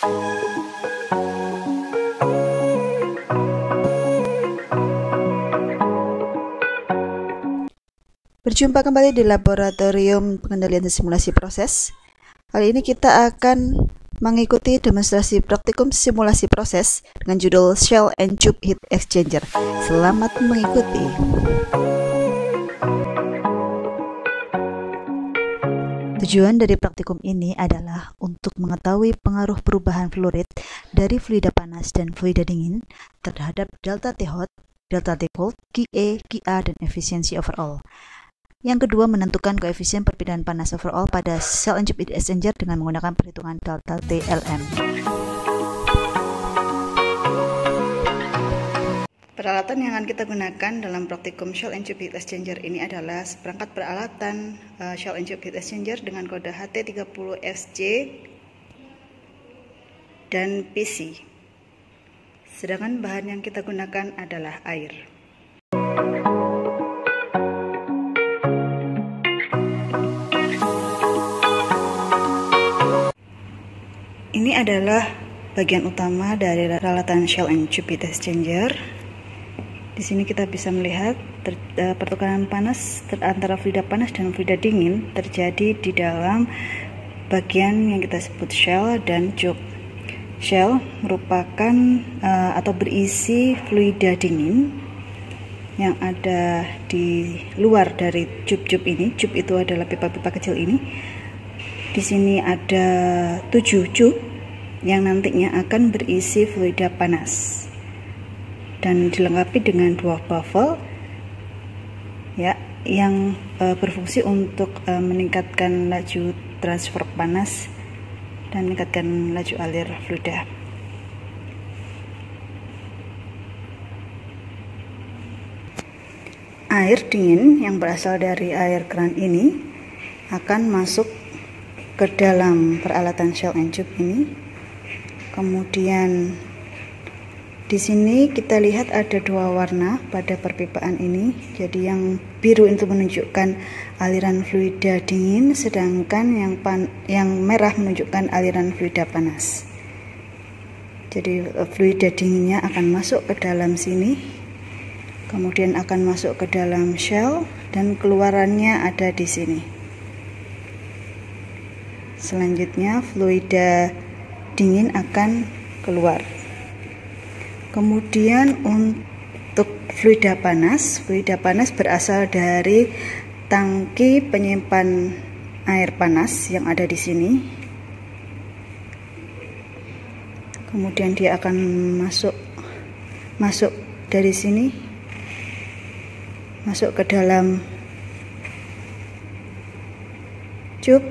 Berjumpa kembali di Laboratorium Pengendalian dan Simulasi Proses. Kali ini kita akan mengikuti demonstrasi praktikum simulasi proses dengan judul Shell and Tube Heat Exchanger. Selamat mengikuti. Tujuan dari praktikum ini adalah untuk mengetahui pengaruh perubahan fluid dari fluida panas dan fluida dingin terhadap delta T hot, delta T cold, QE, QA, dan efisiensi overall. Yang kedua, menentukan koefisien perpindahan panas overall pada Shell and Tube Heat Exchanger dengan menggunakan perhitungan delta TLM. Peralatan yang akan kita gunakan dalam praktikum Shell and Tube Heat Exchanger ini adalah seperangkat peralatan Shell and Tube Heat Exchanger dengan kode HT30SC dan PC. Sedangkan bahan yang kita gunakan adalah air. Ini adalah bagian utama dari peralatan Shell and Tube Heat Exchanger. Di sini kita bisa melihat pertukaran panas antara fluida panas dan fluida dingin terjadi di dalam bagian yang kita sebut shell dan tube. Shell merupakan atau berisi fluida dingin yang ada di luar dari tube ini. Tube itu adalah pipa-pipa kecil ini. Di sini ada 7 tube yang nantinya akan berisi fluida panas dan dilengkapi dengan 2 baffle ya, yang berfungsi untuk meningkatkan laju transfer panas dan meningkatkan laju alir fluida. Air dingin yang berasal dari air keran ini akan masuk ke dalam peralatan Shell and Tube ini. Kemudian di sini kita lihat ada 2 warna pada perpipaan ini. Jadi yang biru itu menunjukkan aliran fluida dingin, sedangkan yang merah menunjukkan aliran fluida panas. Jadi fluida dinginnya akan masuk ke dalam sini, kemudian akan masuk ke dalam shell dan keluarannya ada di sini. Selanjutnya fluida dingin akan keluar. Kemudian untuk fluida panas berasal dari tangki penyimpan air panas yang ada di sini. Kemudian dia akan masuk dari sini, masuk ke dalam tube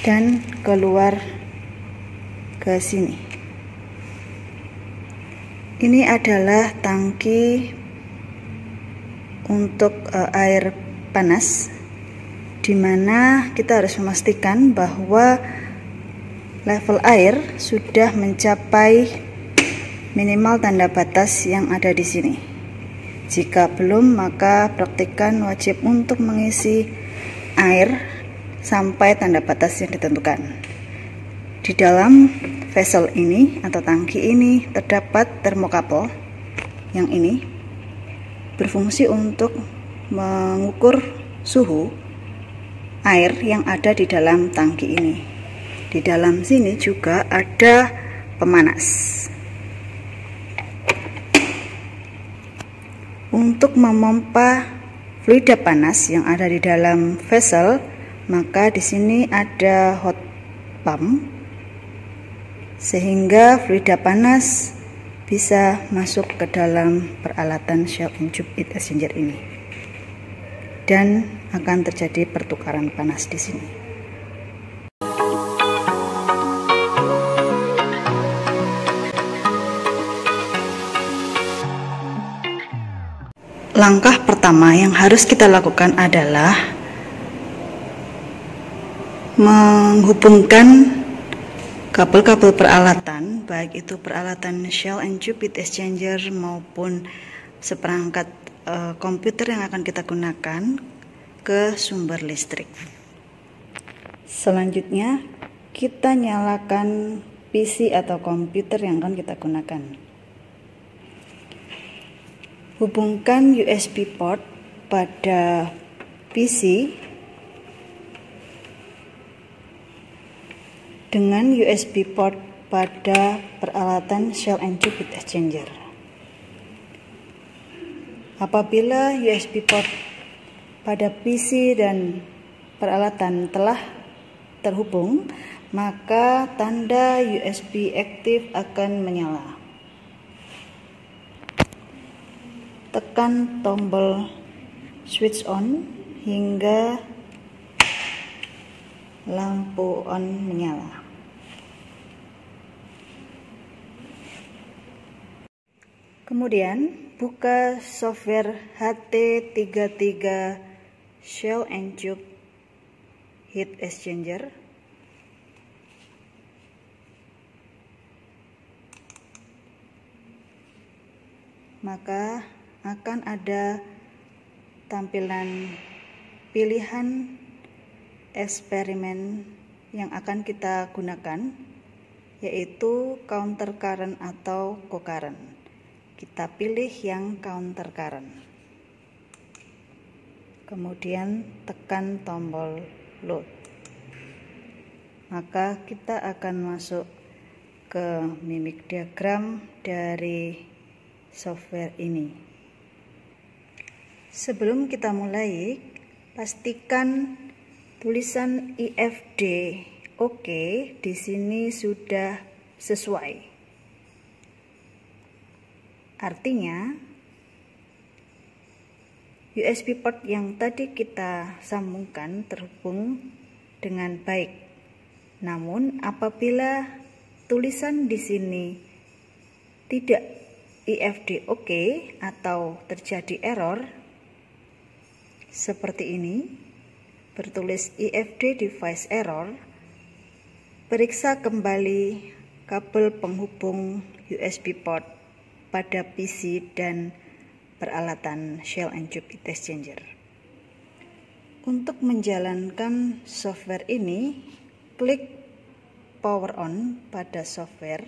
dan keluar ke sini. Ini adalah tangki untuk air panas, di mana kita harus memastikan bahwa level air sudah mencapai minimal tanda batas yang ada di sini. Jika belum, maka praktikan wajib untuk mengisi air sampai tanda batas yang ditentukan. Di dalam vessel ini atau tangki ini terdapat termokapel yang ini berfungsi untuk mengukur suhu air yang ada di dalam tangki ini. Di dalam sini juga ada pemanas. Untuk memompa fluida panas yang ada di dalam vessel, maka di sini ada hot pump sehingga fluida panas bisa masuk ke dalam peralatan Shell and Tube Heat Exchanger ini dan akan terjadi pertukaran panas di sini. Langkah pertama yang harus kita lakukan adalah menghubungkan kabel-kabel peralatan, baik itu peralatan Shell and Tube Heat Exchanger maupun seperangkat komputer yang akan kita gunakan ke sumber listrik. Selanjutnya kita nyalakan PC atau komputer yang akan kita gunakan. Hubungkan USB port pada PC dengan USB port pada peralatan Shell and Tube Heat Exchanger. Apabila USB port pada PC dan peralatan telah terhubung, maka tanda USB aktif akan menyala. Tekan tombol switch on hingga lampu on menyala. Kemudian buka software HT33 Shell and Tube Heat Exchanger. Maka akan ada tampilan pilihan eksperimen yang akan kita gunakan, yaitu counter current atau co-current. Kita pilih yang counter current. Kemudian tekan tombol load. Maka kita akan masuk ke mimik diagram dari software ini. Sebelum kita mulai, pastikan tulisan IFD oke di sini sudah sesuai. Artinya USB port yang tadi kita sambungkan terhubung dengan baik. Namun apabila tulisan di sini tidak IFD oke atau terjadi error seperti ini, bertulis IFD device error, periksa kembali kabel penghubung USB port pada PC dan peralatan Shell and Tube Heat Exchanger. Untuk menjalankan software ini, klik power on pada software.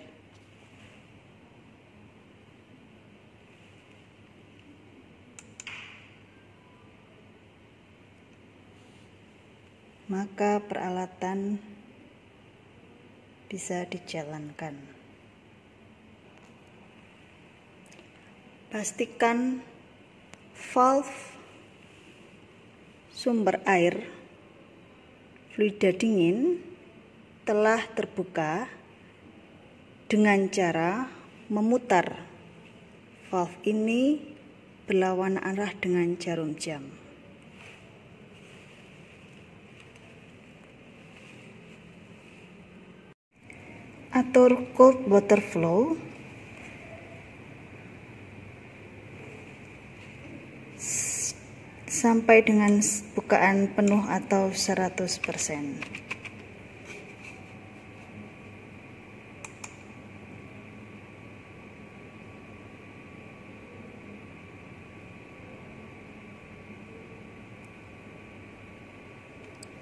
Maka peralatan bisa dijalankan. Pastikan valve sumber air fluida dingin telah terbuka dengan cara memutar valve ini berlawanan arah dengan jarum jam. Atur cold water flow sampai dengan bukaan penuh atau 100%.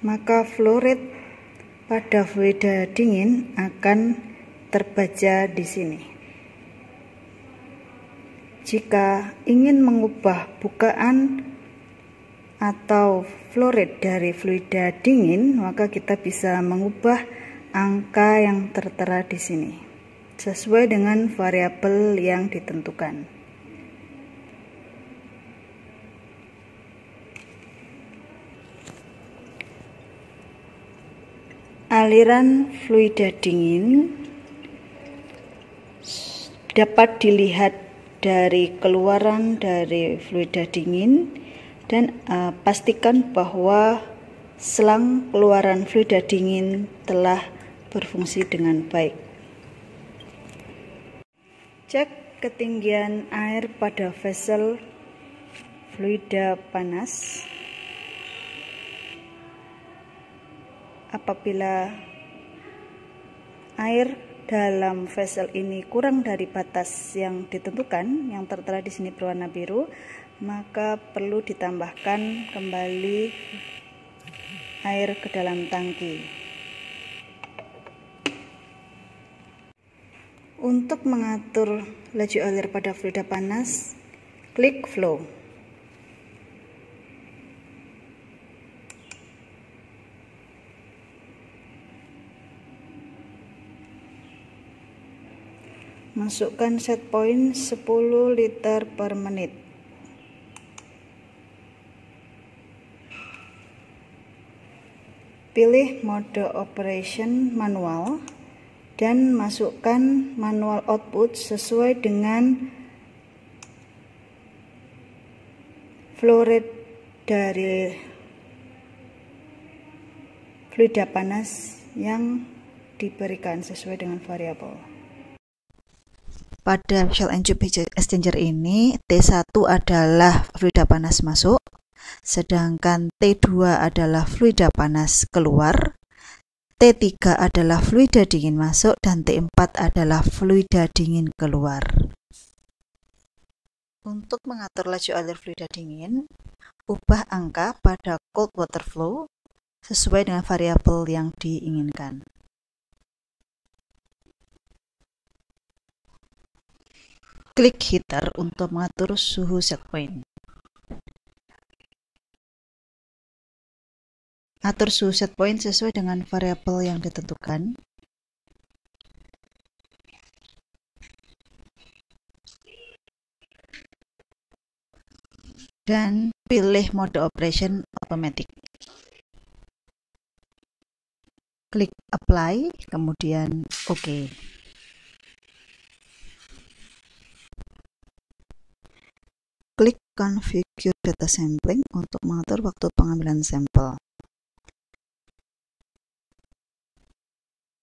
Maka flow rate pada fluida dingin akan terbaca di sini. Jika ingin mengubah bukaan atau flow rate dari fluida dingin, maka kita bisa mengubah angka yang tertera di sini sesuai dengan variabel yang ditentukan. Aliran fluida dingin dapat dilihat dari keluaran dari fluida dingin. Dan pastikan bahwa selang keluaran fluida dingin telah berfungsi dengan baik. Cek ketinggian air pada vessel fluida panas. Apabila air dalam vessel ini kurang dari batas yang ditentukan, yang tertera di sini berwarna biru, maka perlu ditambahkan kembali air ke dalam tangki. Untuk mengatur laju alir pada fluida panas, klik flow. Masukkan set point 10 liter per menit. Pilih mode operation manual dan masukkan manual output sesuai dengan flow rate dari fluida panas yang diberikan sesuai dengan variabel. Pada shell and tube heat exchanger ini, T1 adalah fluida panas masuk, sedangkan T2 adalah fluida panas keluar, T3 adalah fluida dingin masuk, dan T4 adalah fluida dingin keluar. Untuk mengatur laju alir fluida dingin, ubah angka pada cold water flow sesuai dengan variabel yang diinginkan. Klik heater untuk mengatur suhu set point. Atur suhu set point sesuai dengan variabel yang ditentukan. Dan pilih mode operation automatic. Klik apply, kemudian OK. Klik configure data sampling untuk mengatur waktu pengambilan sampel.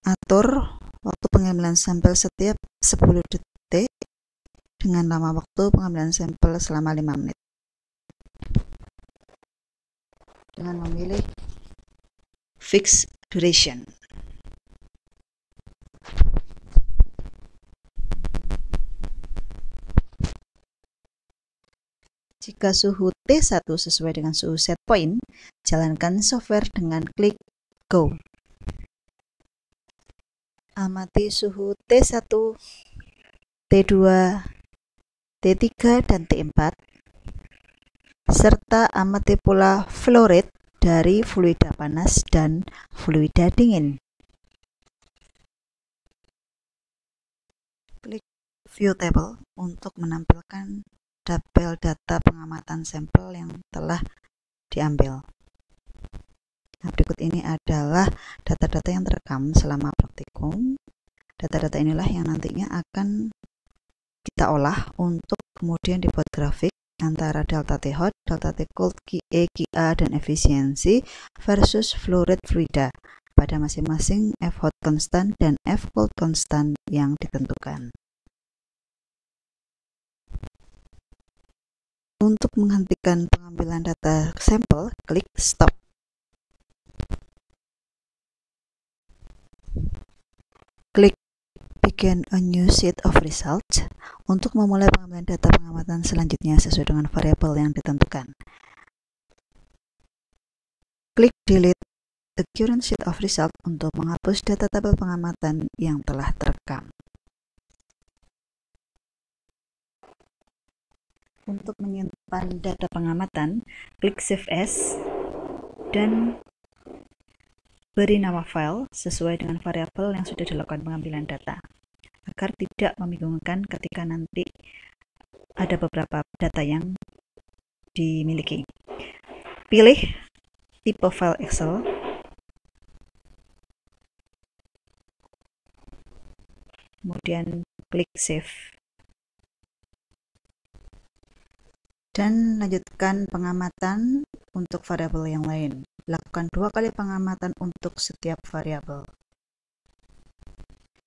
Atur waktu pengambilan sampel setiap 10 detik dengan lama waktu pengambilan sampel selama 5 menit. Dengan memilih fixed duration. Jika suhu T1 sesuai dengan suhu set point, jalankan software dengan klik Go. Amati suhu T1, T2, T3, dan T4, serta amati pula flow rate dari fluida panas dan fluida dingin. Klik View Table untuk menampilkan tabel data pengamatan sampel yang telah diambil. Nah, berikut ini adalah data-data yang terekam selama praktikum. Data-data inilah yang nantinya akan kita olah untuk kemudian dibuat grafik antara delta T hot, delta T cold, QE, QA, dan efisiensi versus flow rate fluida pada masing-masing F hot constant dan F cold constant yang ditentukan. Untuk menghentikan pengambilan data sampel, klik Stop. Klik Begin a new sheet of results untuk memulai pengambilan data pengamatan selanjutnya sesuai dengan variabel yang ditentukan. Klik Delete the current sheet of result untuk menghapus data tabel pengamatan yang telah terekam. Untuk menyimpan data pengamatan, klik Save As dan beri nama file sesuai dengan variabel yang sudah dilakukan pengambilan data, agar tidak membingungkan ketika nanti ada beberapa data yang dimiliki. Pilih tipe file Excel, kemudian klik Save. Dan lanjutkan pengamatan untuk variabel yang lain. Lakukan 2 kali pengamatan untuk setiap variabel.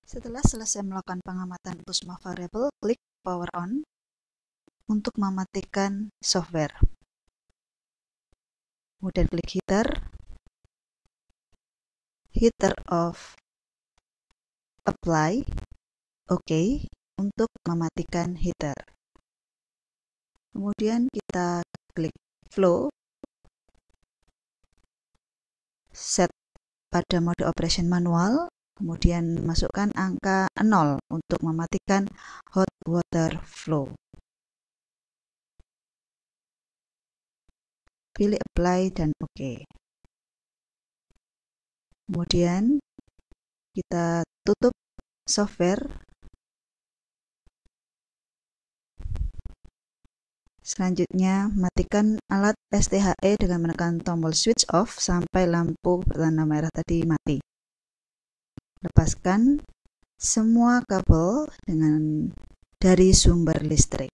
Setelah selesai melakukan pengamatan untuk semua variabel, klik Power On untuk mematikan software. Kemudian klik Heater Off, Apply, OK untuk mematikan heater. Kemudian kita klik Flow, set pada mode operation manual Kemudian masukkan angka 0 untuk mematikan hot water flow. Pilih apply dan OK. Kemudian kita tutup software. Selanjutnya, matikan alat STHE dengan menekan tombol switch off sampai lampu bertanda merah tadi mati. Lepaskan semua kabel dari sumber listrik.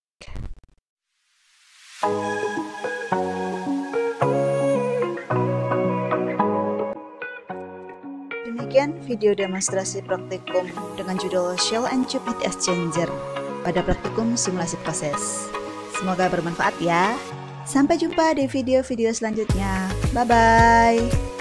Demikian video demonstrasi praktikum dengan judul Shell and Tube Heat Exchanger pada praktikum simulasi proses. Semoga bermanfaat ya. Sampai jumpa di video-video selanjutnya. Bye-bye.